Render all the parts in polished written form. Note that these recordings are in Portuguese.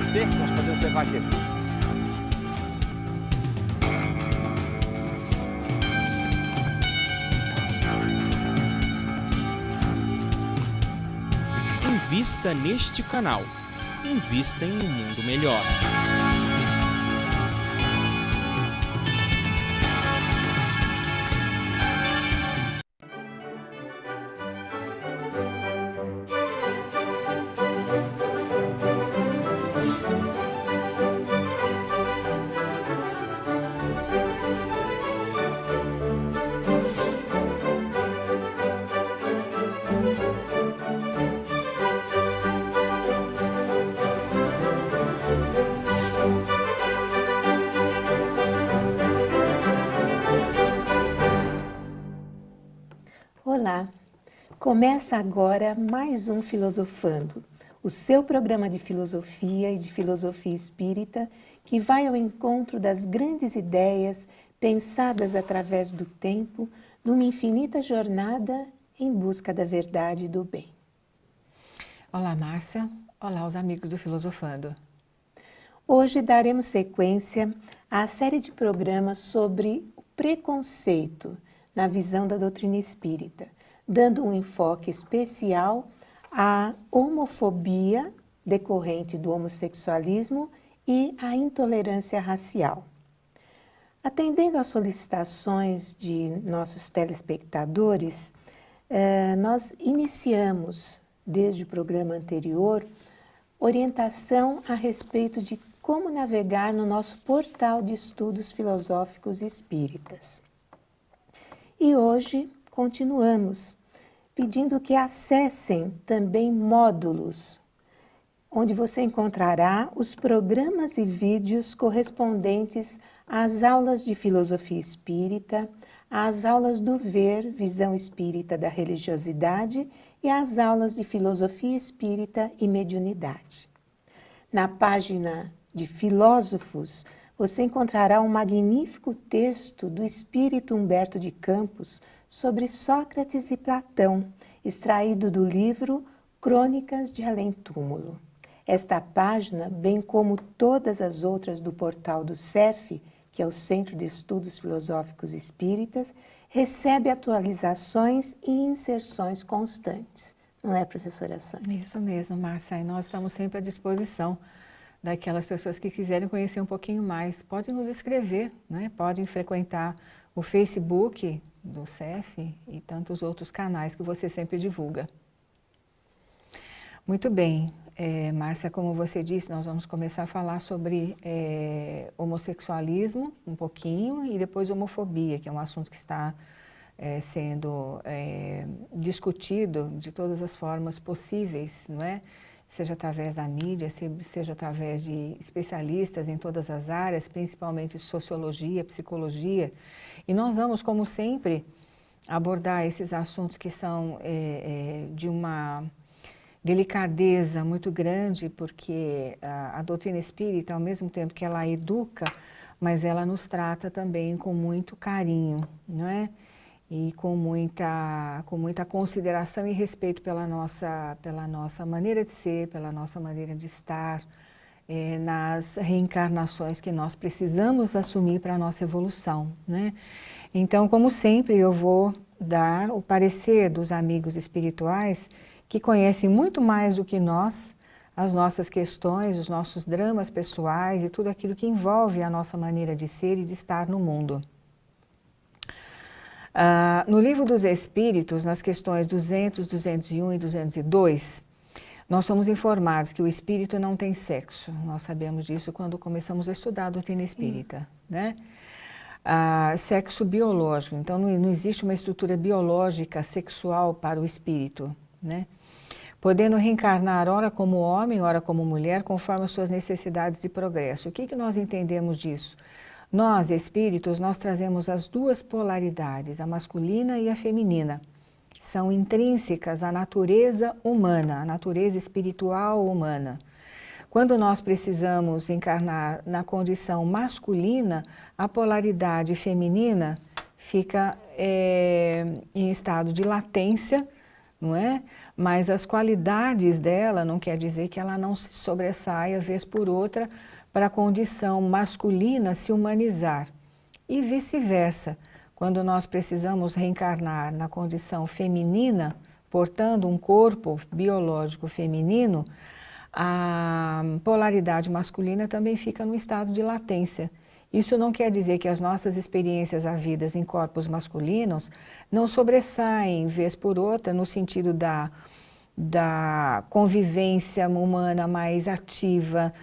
você nós podemos levar Jesus. Invista neste canal. Invista em um mundo melhor. Olá! Começa agora mais um Filosofando, o seu programa de filosofia e de filosofia espírita que vai ao encontro das grandes ideias pensadas através do tempo numa infinita jornada em busca da verdade e do bem. Olá, Márcia. Olá, os amigos do Filosofando. Hoje daremos sequência à série de programas sobre o preconceito na visão da doutrina espírita, dando um enfoque especial à homofobia decorrente do homossexualismo e à intolerância racial. Atendendo às solicitações de nossos telespectadores, nós iniciamos, desde o programa anterior, orientação a respeito de como navegar no nosso portal de estudos filosóficos espíritas. E hoje continuamos pedindo que acessem também módulos, onde você encontrará os programas e vídeos correspondentes às aulas de filosofia espírita, às aulas do Ver, Visão Espírita da Religiosidade e às aulas de filosofia espírita e mediunidade. Na página de Filósofos, você encontrará um magnífico texto do espírito Humberto de Campos sobre Sócrates e Platão, extraído do livro Crônicas de Além-Túmulo. Esta página, bem como todas as outras do portal do CEF, que é o Centro de Estudos Filosóficos Espíritas, recebe atualizações e inserções constantes. Não é, professora Sônia? Isso mesmo, Márcia. E nós estamos sempre à disposição daquelas pessoas que quiserem conhecer um pouquinho mais. Podem nos escrever, né? Podem frequentar o Facebook do CEF e tantos outros canais que você sempre divulga. Muito bem, Márcia, como você disse, nós vamos começar a falar sobre homossexualismo um pouquinho e depois homofobia, que é um assunto que está sendo discutido de todas as formas possíveis, não é? Seja através da mídia, seja através de especialistas em todas as áreas, principalmente sociologia, psicologia. E nós vamos, como sempre, abordar esses assuntos que são de uma delicadeza muito grande, porque a doutrina espírita, ao mesmo tempo que ela educa, mas ela nos trata também com muito carinho, não é? E com muita consideração e respeito pela nossa maneira de ser, pela nossa maneira de estar, nas reencarnações que nós precisamos assumir para a nossa evolução, né? Então, como sempre, eu vou dar o parecer dos amigos espirituais que conhecem muito mais do que nós, as nossas questões, os nossos dramas pessoais e tudo aquilo que envolve a nossa maneira de ser e de estar no mundo. No Livro dos Espíritos, nas questões 200, 201 e 202, nós somos informados que o espírito não tem sexo. Nós sabemos disso quando começamos a estudar a doutrina espírita, né? Sexo biológico, então não existe uma estrutura biológica sexual para o espírito, né? Podendo reencarnar ora como homem, ora como mulher, conforme as suas necessidades de progresso. O que nós entendemos disso? Nós, espíritos, nós trazemos as duas polaridades, a masculina e a feminina. São intrínsecas à natureza humana, à natureza espiritual humana. Quando nós precisamos encarnar na condição masculina, a polaridade feminina fica em estado de latência, não é? Mas as qualidades dela não quer dizer que ela não se sobressaia vez por outra para a condição masculina se humanizar. E vice-versa, quando nós precisamos reencarnar na condição feminina, portando um corpo biológico feminino, a polaridade masculina também fica no estado de latência. Isso não quer dizer que as nossas experiências havidas em corpos masculinos não sobressaem, vez por outra, no sentido da convivência humana mais ativa,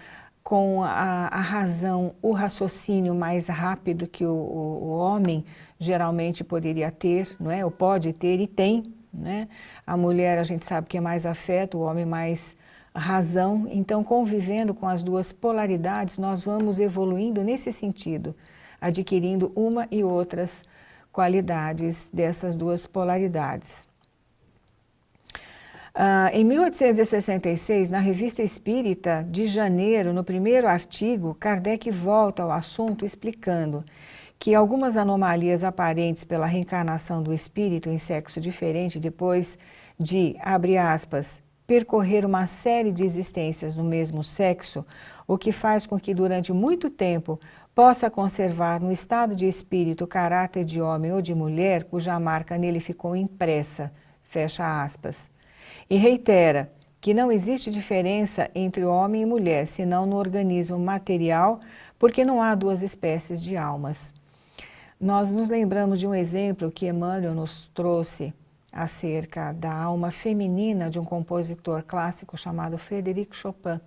com a razão, o raciocínio mais rápido que o homem geralmente poderia ter, não é? Ou pode ter e tem, né? A mulher a gente sabe que é mais afeto, o homem mais razão. Então, convivendo com as duas polaridades, nós vamos evoluindo nesse sentido, adquirindo uma e outras qualidades dessas duas polaridades. Em 1866, na Revista Espírita de janeiro, no primeiro artigo, Kardec volta ao assunto explicando que algumas anomalias aparentes pela reencarnação do espírito em sexo diferente depois de, abre aspas, percorrer uma série de existências no mesmo sexo, o que faz com que durante muito tempo possa conservar no estado de espírito o caráter de homem ou de mulher cuja marca nele ficou impressa, fecha aspas. E reitera que não existe diferença entre homem e mulher, senão no organismo material, porque não há duas espécies de almas. Nós nos lembramos de um exemplo que Emmanuel nos trouxe acerca da alma feminina de um compositor clássico chamado Frédéric Chopin.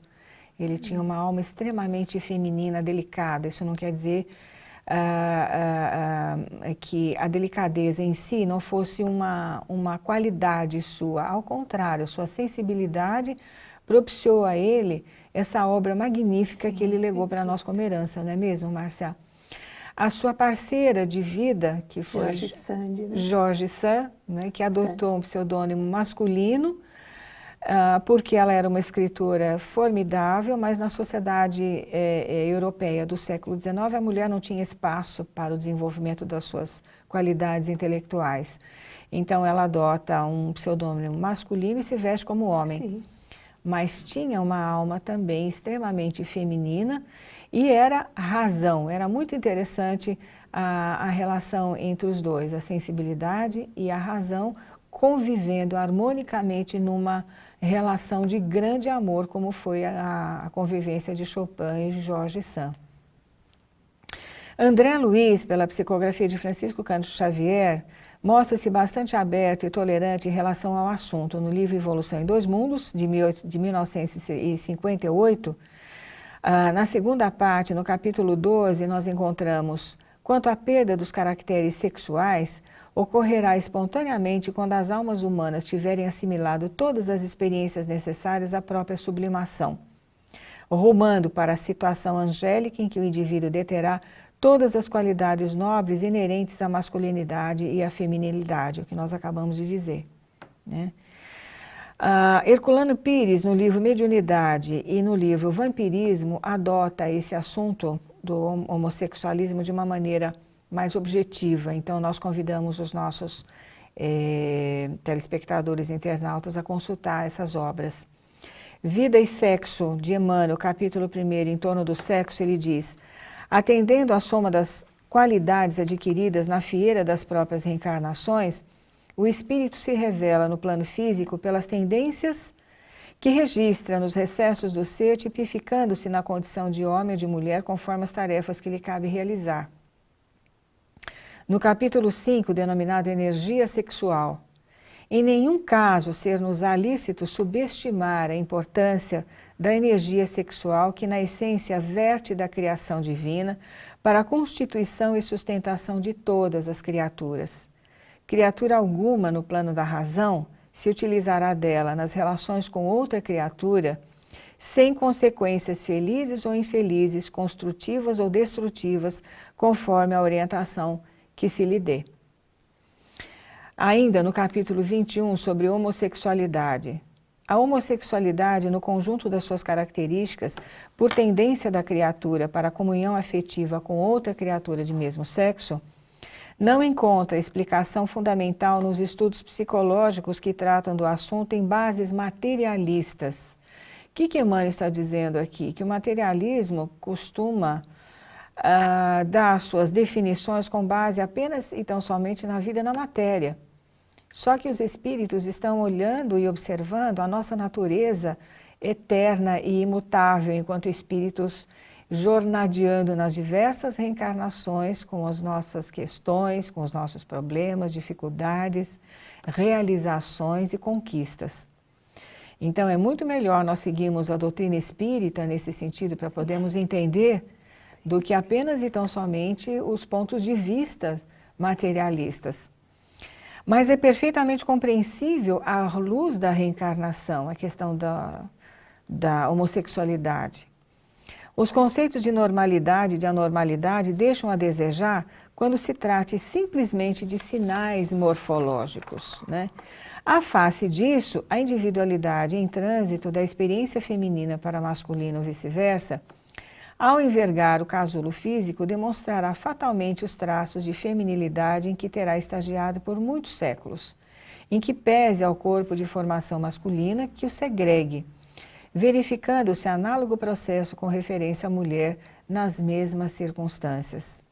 Ele tinha uma alma extremamente feminina, delicada. Isso não quer dizer que a delicadeza em si não fosse uma qualidade sua. Ao contrário, sua sensibilidade propiciou a ele essa obra magnífica que ele legou para nós como herança, não é mesmo, Márcia? A sua parceira de vida, que foi Jorge Sand, né, que adotou um pseudônimo masculino, porque ela era uma escritora formidável, mas na sociedade europeia do século XIX, a mulher não tinha espaço para o desenvolvimento das suas qualidades intelectuais. Então ela adota um pseudônimo masculino e se veste como homem. Sim. Mas tinha uma alma também extremamente feminina e era razão. Era muito interessante a relação entre os dois, a sensibilidade e a razão convivendo harmonicamente numa relação de grande amor, como foi a convivência de Chopin e Jorge Sand. André Luiz, pela psicografia de Francisco Cândido Xavier, mostra-se bastante aberto e tolerante em relação ao assunto. No livro Evolução em Dois Mundos, de 1958, na segunda parte, no capítulo 12, nós encontramos: quanto à perda dos caracteres sexuais, ocorrerá espontaneamente quando as almas humanas tiverem assimilado todas as experiências necessárias à própria sublimação, rumando para a situação angélica em que o indivíduo deterá todas as qualidades nobres inerentes à masculinidade e à feminilidade, o que nós acabamos de dizer, né? Herculano Pires, no livro Mediunidade e no livro Vampirismo, adota esse assunto do homossexualismo de uma maneira mais objetiva. Então, nós convidamos os nossos telespectadores e internautas a consultar essas obras. Vida e Sexo, de Emmanuel, capítulo 1, em torno do sexo, ele diz: atendendo à soma das qualidades adquiridas na fieira das próprias reencarnações, o espírito se revela no plano físico pelas tendências que registra nos recessos do ser, tipificando-se na condição de homem ou de mulher conforme as tarefas que lhe cabe realizar. No capítulo 5, denominado Energia Sexual, em nenhum caso ser-nos-á lícito subestimar a importância da energia sexual que na essência verte da criação divina para a constituição e sustentação de todas as criaturas. Criatura alguma no plano da razão se utilizará dela nas relações com outra criatura sem consequências felizes ou infelizes, construtivas ou destrutivas, conforme a orientação que se lhe dê. Ainda no capítulo 21, sobre homossexualidade. A homossexualidade, no conjunto das suas características, por tendência da criatura para a comunhão afetiva com outra criatura de mesmo sexo, não encontra explicação fundamental nos estudos psicológicos que tratam do assunto em bases materialistas. O que Emmanuel está dizendo aqui? Que o materialismo costuma dar suas definições com base apenas e tão somente na vida na matéria. Só que os espíritos estão olhando e observando a nossa natureza eterna e imutável, enquanto espíritos jornadeando nas diversas reencarnações com as nossas questões, com os nossos problemas, dificuldades, realizações e conquistas. Então é muito melhor nós seguirmos a doutrina espírita nesse sentido para podermos entender do que apenas e tão somente os pontos de vista materialistas. Mas é perfeitamente compreensível à luz da reencarnação, a questão da homossexualidade. Os conceitos de normalidade e de anormalidade deixam a desejar quando se trate simplesmente de sinais morfológicos, né? À face disso, a individualidade em trânsito da experiência feminina para masculino ou vice-versa, ao envergar o casulo físico, demonstrará fatalmente os traços de feminilidade em que terá estagiado por muitos séculos, em que pese ao corpo de formação masculina que o segregue, verificando-se análogo processo com referência à mulher nas mesmas circunstâncias.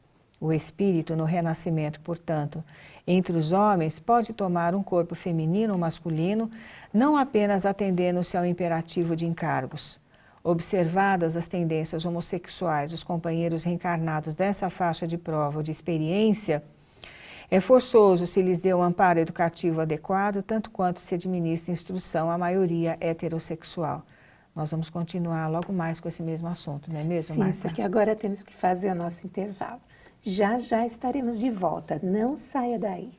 O espírito no renascimento, portanto, entre os homens pode tomar um corpo feminino ou masculino, não apenas atendendo-se ao imperativo de encargos. Observadas as tendências homossexuais dos companheiros reencarnados dessa faixa de prova ou de experiência, é forçoso se lhes dê um amparo educativo adequado, tanto quanto se administra instrução à maioria heterossexual. Nós vamos continuar logo mais com esse mesmo assunto, não é mesmo, Sim, Márcia? porque agora temos que fazer o nosso intervalo. Já já estaremos de volta, não saia daí.